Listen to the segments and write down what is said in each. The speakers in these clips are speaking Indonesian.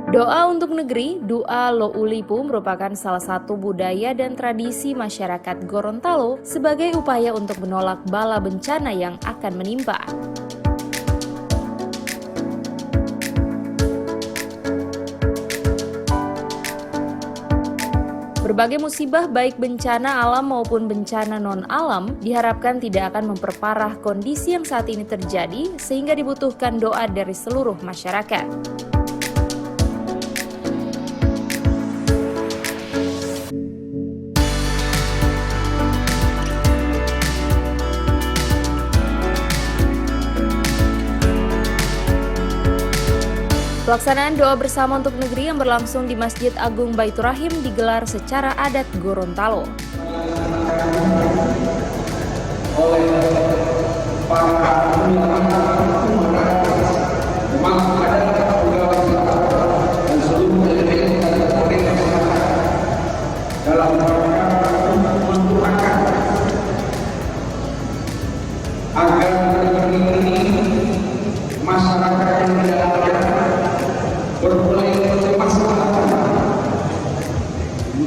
Doa untuk negeri, doa Loulipu merupakan salah satu budaya dan tradisi masyarakat Gorontalo sebagai upaya untuk menolak bala bencana yang akan menimpa. Berbagai musibah baik bencana alam maupun bencana non-alam diharapkan tidak akan memperparah kondisi yang saat ini terjadi sehingga dibutuhkan doa dari seluruh masyarakat. Pelaksanaan doa bersama untuk negeri yang berlangsung di Masjid Agung Baitur Rahim digelar secara adat Gorontalo. Oleh para dan seluruh dalam mendoakan agar masyarakat yang berboleh bermasalah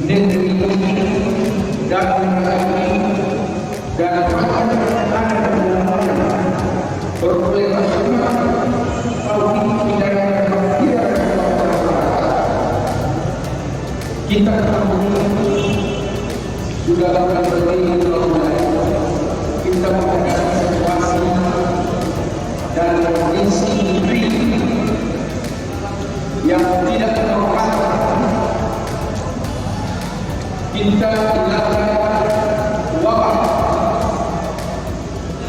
negeri dan berboleh kita juga akan berlindung kita menghadapi situasi dan kondisi yang tidak normal. Kita melakukan wabah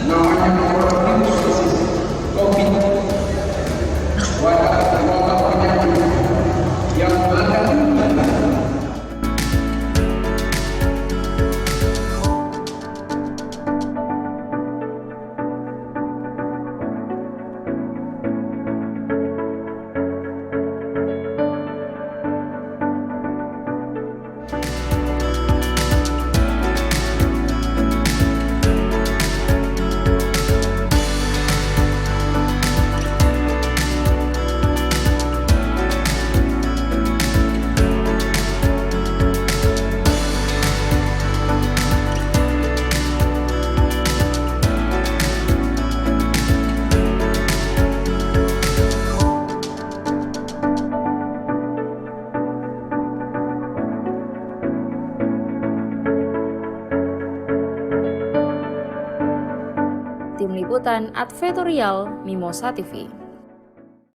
namanya coronavirus COVID, wabah penyakit yang ada di Tim Liputan Advertorial Mimosa TV.